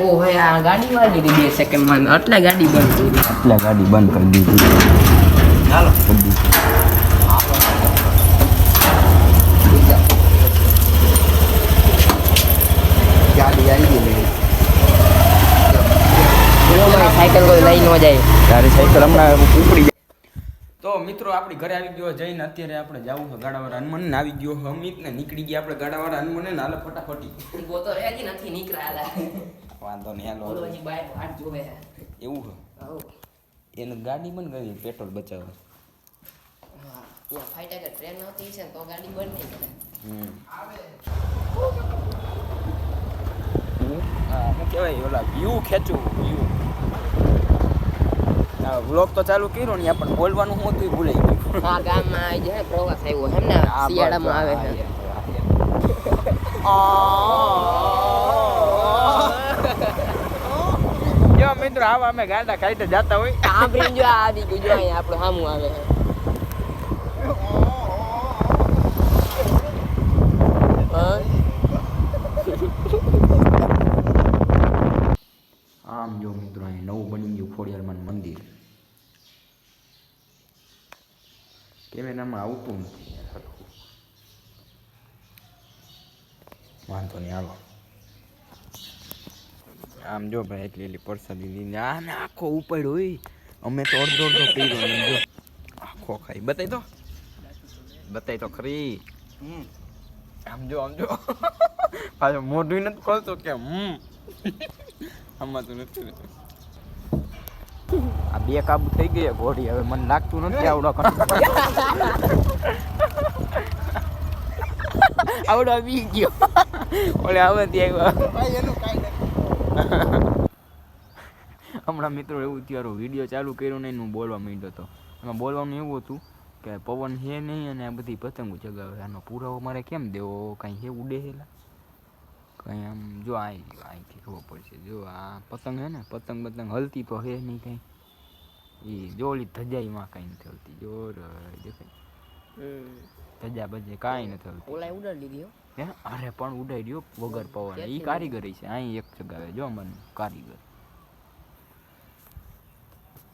ઓ ભાઈ આ ગાડી વાળી દીધી 2 સેકન્ડમાં એટલે ગાડી બંધ કરી દીધી. એટલે ગાડી બંધ કરી દીધી. ચાલો ગાડી આવી ગઈ. સાયકલ કોઈ લઈ ન જાય. તારી સાયકલ હમણાં ઉપડી જાય. તો મિત્રો આપણી ઘરે આવી ગયો જઈને અત્યારે આપણે જવું છે ગાડાવાળા હનુમાન આવી ગયો અમિત ને નીકળી ગયા આપણે ગાડાવાળા હનુમાન ને હાલો ફટાફટી ગોતો રેજી નથી નીકળ્યા. વાંધો નહીં હાલો ઓલો હજી બાઈક વાટ જોવે છે. એવું છે હઉ એને ગાડી બંધ કરી પેટ્રોલ બચાવે. હા ત્યાં ફાઈટર ટ્રેન આવતી છે તો ગાડી બંધ નહીં કરે. શું કહેવાય ઓલા વ્યૂ ખેંચવું વ્યૂ. હા વ્લોગ તો ચાલુ કર્યો ને પણ બોલવાનું હું હતું ભૂલાઈ ગયું. આ ગામમાં આવી જાય પ્રવાસ આવ્યો એમ ને શિયાળામાં આવે છે. જો મિત્રો આવા અમે ગાડા કાઢી જતા હોય સાંભળીને જો આવી ગયું જો અહીંયા આપણું સામું આવે છે. આમ જો મિત્રો અહીં નવું બની ગયું ખોડિયારમાં મંદિર. કેમેરામાં આવતું નથી સરખું. વાંધો નહીં હાલો. આમ જો ભાઈ એટલી પરસાદી લઈને આને આખો ઉપાડ હોય. અમે તો અડધો અડધો પીરો જો આખો ખાઈ બતાય તો ખરી. આમ જો પાછો મોઢું નથી ખોલતો કે આમાં તો નથી. આ બે કાબુ થઈ ગયા ઘોડી હવે મને લાગતું નથી આવડો આવડો બી ગયો ઓલે હવે ત્યાં હમણાં મિત્રો એવું થયું વિડીયો ચાલુ કર્યો નહીં હું બોલવા માંડ્યો હતો. એમાં બોલવાનું એવું હતું કે પવન છે નહીં અને આ બધી પતંગો ચગાવે. આનો પુરાવો મારે કેમ દેવો? કાંઈ છે ઉડે હેલા કંઈ આમ જો અહીંથી ખબર પડશે. જો આ પતંગ હે ને પતંગ હલતી તો હે નહીં કાંઈ. એ જો ઓલી ધજાઈમાં કાંઈ નથી હલતી. જો દેખાય ધજા બજે કાંઈ નથી હલતી. ઓલા ઉડાડી લીધી હે અરે પણ ઉડાઈ ગયો વગર પવન. એ કારીગરી છે અહીં એક ચગાવે જો મને કારીગર.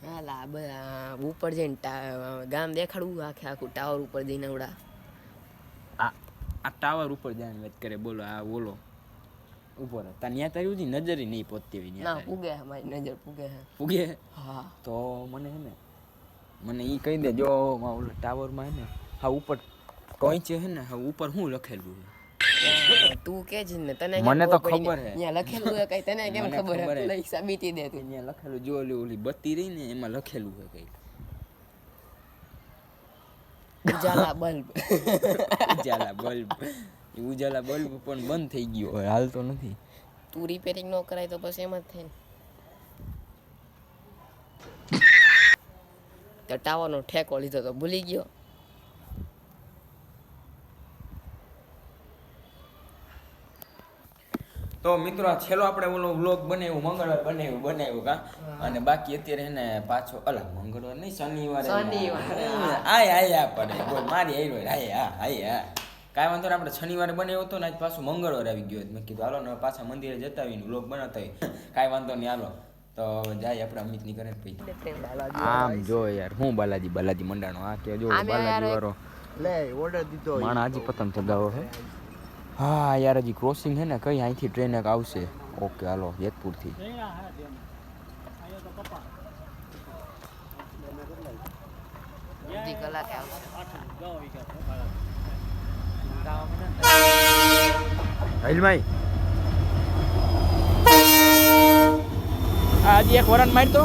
હાલા બધા ઉપર જઈને ગામ દેખાડવું આખું ટાવર ઉપર જઈને ઉડા. આ ટાવર ઉપર જાય વાત કરે બોલો. આ બોલો ઉપર હતા ત્યાં તારી સુધી નજર નહીં પહોંચતી હોય. ના પૂગે મારી નજર પૂગે. હા તો મને હે ને મને એ કહી દે જો ઓલો ટાવરમાં હે ને હા ઉપર કોઈ છે હે ને હા ઉપર શું લખેલું છે તું કે જ ને તને મને તો ખબર હે ત્યાં લખેલું હે કઈ તને કેમ ખબર હે? લઈ સાબિતી દે તું. ત્યાં લખેલું જો ઓલી બત્તી રહી ને એમાં લખેલું છે કઈ ઉજાલા બલ્બ. ઉજાલા બલ્બ પણ બંધ થઈ ગયો હવે હાલતો નથી. તું રિપેરિંગ ન કરાય તો પછી એમ જ થાય ને. તો ટાવરનો ઠેકો લીધો તો ભૂલી ગયો. તો મિત્રો આ છેલ્લો આપણે ઓલો વ્લોગ બનાવ્યો મંગળવાર બનાવ્યું કા અને બાકી અત્યારે એને પાછો અલા મંગળવાર નહીં શનિવારે આય પડે બોલ મારી આય કાંઈ વાંધો આપણે શનિવારે બનાવ્યો હતો ને આજ પાછું મંગળવાર આવી ગયો. મેં કીધું હાલો ને પાછા મંદિરે જતા આવીને વ્લોગ બનાવતા હોય. કાંઈ વાંધો નહીં હાલો તો જાય આપણે અમિતની કરે આમ જો યાર હું બાલાજી મંડાણો આ કે જો બાલાજી વાળો લે ઓર્ડર દીધો માણા હજી પતંગ ચગાવો છે. હા યાર હજી ક્રોસિંગ છે ને કઈ અહીંથી ટ્રેન એક આવશે. ઓકે હાલો જેતપુરથી. હલમાઈ હજી એક વરણ માર તો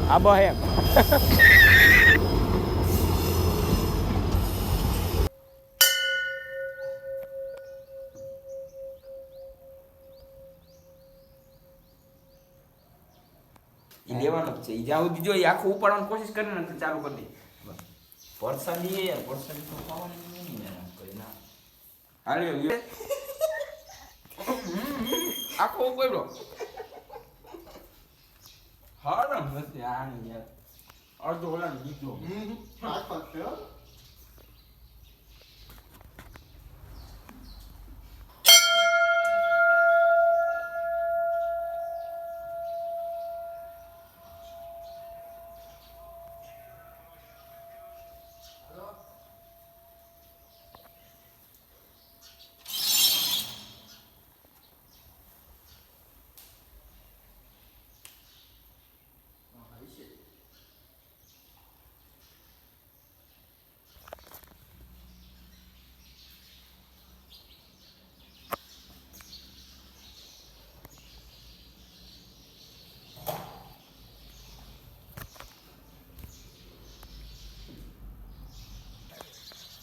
આ બો હે લેવાનો જ છે. જ્યાં સુધી જો આખું ઉપાડવાની કોશિશ કરે ને તો ચાલુ કરી દે. પરસાદી યાર પરસાદી તો ખાવાની નહીં યાર કરી ના હાલે આખો ઉપાડ્યો હા મસ્ત યાર અડધો ઓલા દીધો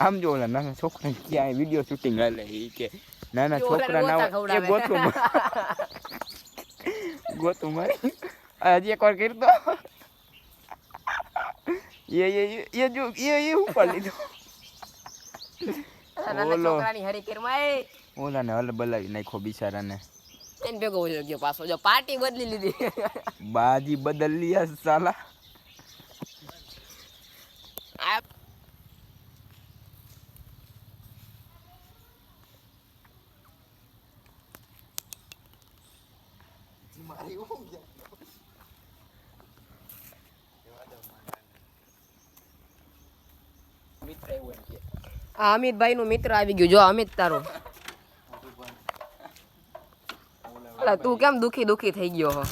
આમ જો ઓલા નાના છોકરા ક્યાંય વિડીયો શૂટિંગ હાલે ઈ કે નાના જો ઓલા છોકરા ના ગોતા એ ખવડાવે. ગોતું મારી હજી એક વાર કરી દો એ જો એ ઉપર લીધો નાના ઓલો. છોકરાની હરીકેરમાં એ ઓલાને હલ બલાવી નાખ્યો બિચારાને એને ભેગો વયો ગયો પાછો જો પાર્ટી બદલી લીધી બાજી બદલ लिया साला આ આ અમિતભાઈ નું મિત્ર આવી ગયું જો અમિત તારો અલા તું કેમ દુખી થઈ ગયો હો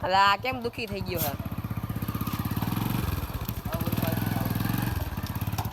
અલા કેમ દુખી થઈ ગયો હો